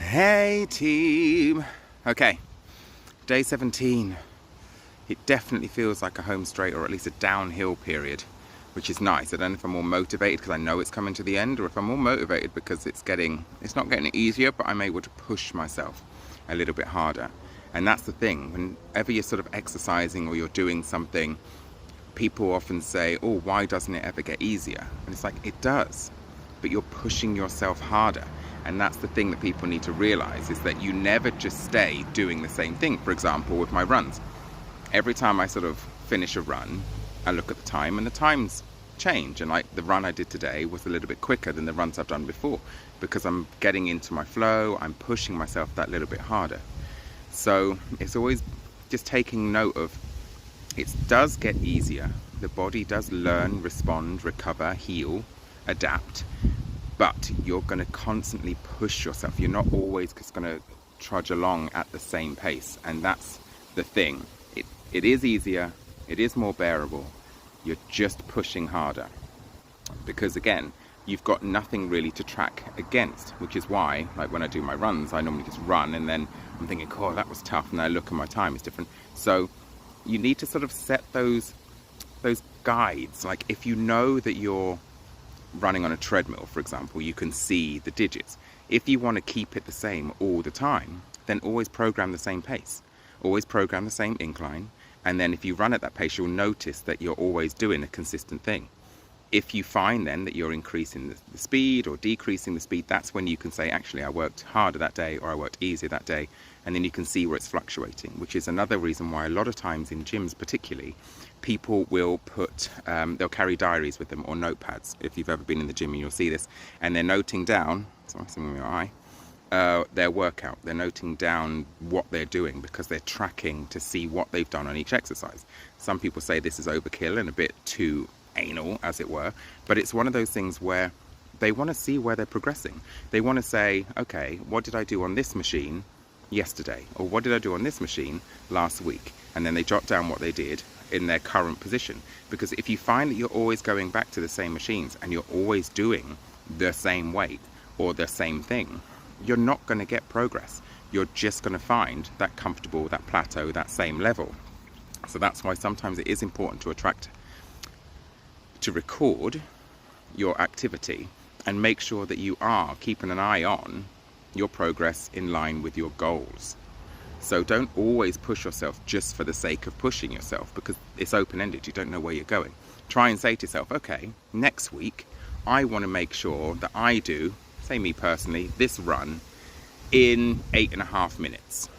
Hey team! Okay, day 17. It definitely feels like a home straight, or at least a downhill period, which is nice. I don't know if I'm more motivated because I know it's coming to the end, or if I'm more motivated because it's not getting easier, but I'm able to push myself a little bit harder. And that's the thing, whenever you're sort of exercising or you're doing something, people often say, oh, why doesn't it ever get easier? And it's like, it does, but you're pushing yourself harder. And that's the thing that people need to realize, is that you never just stay doing the same thing. For example, with my runs, every time I sort of finish a run, I look at the time and the times change. And like the run I did today was a little bit quicker than the runs I've done before, because I'm getting into my flow, I'm pushing myself that little bit harder. So it's always just taking note of, it does get easier. The body does learn, respond, recover, heal, adapt. But you're going to constantly push yourself. You're not always just going to trudge along at the same pace. And that's the thing. It is easier. It is more bearable. You're just pushing harder. Because again, you've got nothing really to track against. Which is why, like when I do my runs, I normally just run. And then I'm thinking, oh, that was tough. And I look at my time, it's different. So you need to sort of set those guides. Like if you know that you're running on a treadmill, for example, you can see the digits. If you want to keep it the same all the time, then always program the same pace, always program the same incline, and then if you run at that pace, you'll notice that you're always doing a consistent thing. If you find then that you're increasing the speed or decreasing the speed, that's when you can say, actually, I worked harder that day, or I worked easier that day, and then you can see where it's fluctuating, which is another reason why a lot of times in gyms particularly, people will put, they'll carry diaries with them or notepads. If you've ever been in the gym, you'll see this, and they're noting down, something in your eye, their workout. They're noting down what they're doing because they're tracking to see what they've done on each exercise. Some people say this is overkill and a bit too anal, as it were, but it's one of those things where they want to see where they're progressing. They want to say, okay, what did I do on this machine yesterday, or what did I do on this machine last week? And then they jot down what they did in their current position. Because if you find that you're always going back to the same machines and you're always doing the same weight or the same thing, you're not going to get progress. You're just going to find that comfortable, that plateau, that same level. So that's why sometimes it is important to record your activity and make sure that you are keeping an eye on your progress in line with your goals. So don't always push yourself just for the sake of pushing yourself, because it's open-ended. You don't know where you're going. Try and say to yourself, okay, next week I want to make sure that I do, say me personally, this run in 8.5 minutes.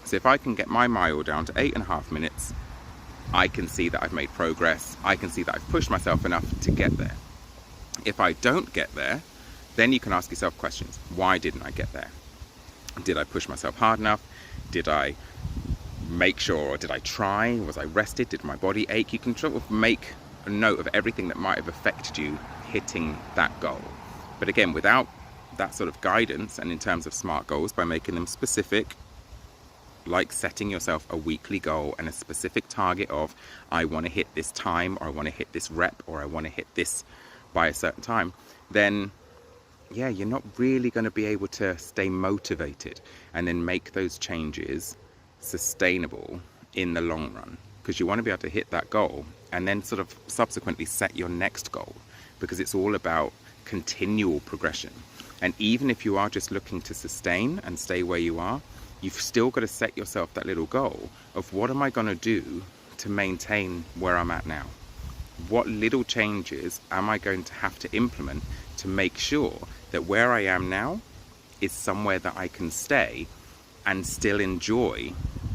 So if I can get my mile down to 8.5 minutes, I can see that I've made progress. I can see that I've pushed myself enough to get there. If I don't get there, then you can ask yourself questions. Why didn't I get there? Did I push myself hard enough? Did I make sure, or did I try? Was I rested? Did my body ache? You can sort of make a note of everything that might have affected you hitting that goal. But again, without that sort of guidance, and in terms of SMART goals, by making them specific, like setting yourself a weekly goal and a specific target of, I want to hit this time, or I want to hit this rep, or I want to hit this by a certain time, then yeah, you're not really going to be able to stay motivated and then make those changes sustainable in the long run, because you want to be able to hit that goal and then sort of subsequently set your next goal, because it's all about continual progression. And even if you are just looking to sustain and stay where you are, you've still got to set yourself that little goal of, what am I going to do to maintain where I'm at now? What little changes am I going to have to implement to make sure that where I am now is somewhere that I can stay and still enjoy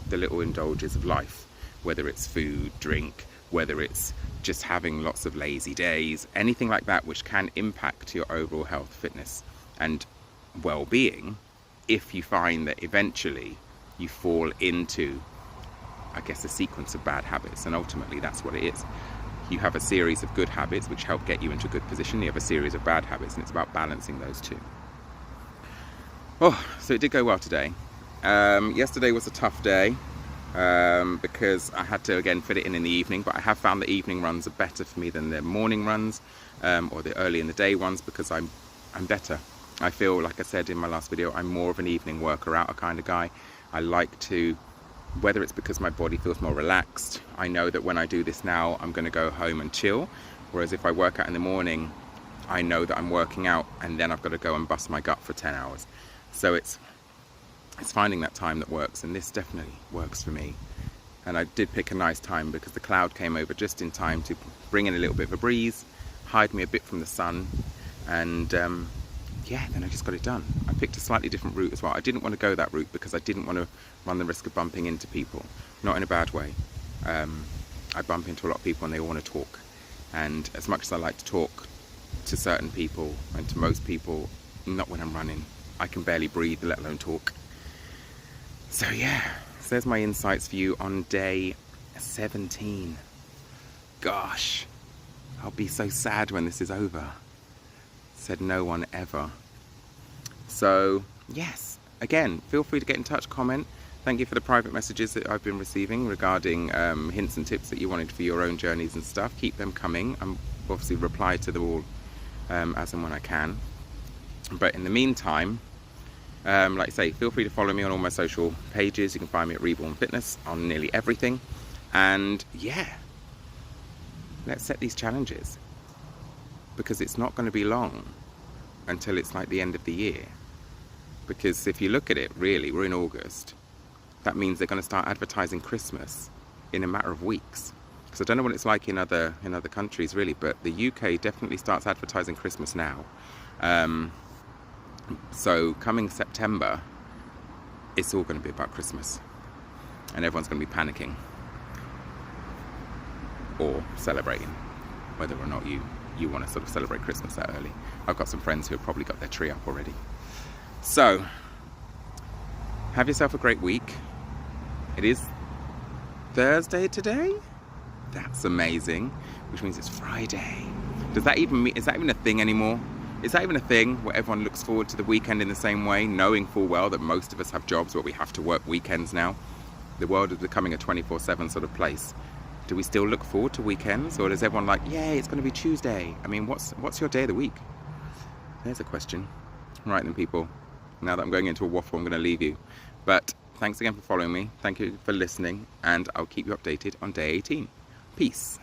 the little indulgences of life, whether it's food, drink, whether it's just having lots of lazy days, anything like that which can impact your overall health, fitness and well-being, if you find that eventually you fall into, I guess, a sequence of bad habits. And ultimately that's what it is. You have a series of good habits which help get you into a good position. You have a series of bad habits, and it's about balancing those two. Oh, so it did go well today. Yesterday was a tough day because I had to again fit it in the evening, but I have found the evening runs are better for me than the morning runs or the early in the day ones, because I'm better I feel, like I said in my last video, I'm more of an evening worker-outer kind of guy. I like to, whether it's because my body feels more relaxed, I know that when I do this now, I'm going to go home and chill. Whereas if I work out in the morning, I know that I'm working out and then I've got to go and bust my gut for 10 hours. So it's finding that time that works, and this definitely works for me. And I did pick a nice time because the cloud came over just in time to bring in a little bit of a breeze, hide me a bit from the sun, and yeah, then I just got it done. I picked a slightly different route as well. I didn't want to go that route because I didn't want to run the risk of bumping into people. Not in a bad way. I bump into a lot of people and they all want to talk. And as much as I like to talk to certain people and to most people, not when I'm running. I can barely breathe, let alone talk. So yeah, so there's my insights for you on day 17. Gosh, I'll be so sad when this is over. Said no one ever. So yes, again, feel free to get in touch, comment. Thank you for the private messages that I've been receiving regarding hints and tips that you wanted for your own journeys and stuff. Keep them coming. I'm obviously reply to them all as and when I can. But in the meantime, like I say, feel free to follow me on all my social pages. You can find me at Rebourne Fitness on nearly everything. And yeah, let's set these challenges, because it's not going to be long until it's like the end of the year. Because if you look at it, really, we're in August. That means they're going to start advertising Christmas in a matter of weeks. Because I don't know what it's like in other countries really, but the UK definitely starts advertising Christmas now. So coming September, it's all going to be about Christmas, and everyone's going to be panicking or celebrating, whether or not you want to sort of celebrate Christmas that early. I've got some friends who have probably got their tree up already. So have yourself a great week. It is Thursday today. That's amazing, which means it's Friday. Does that even mean, is that even a thing anymore? Is that even a thing where everyone looks forward to the weekend in the same way, knowing full well that most of us have jobs where we have to work weekends now? The world is becoming a 24/7 sort of place. Do we still look forward to weekends, or is everyone like, yay, it's going to be Tuesday? I mean, what's your day of the week? There's a question. Right then, people. Now that I'm going into a waffle, I'm going to leave you. But thanks again for following me. Thank you for listening, and I'll keep you updated on day 18. Peace.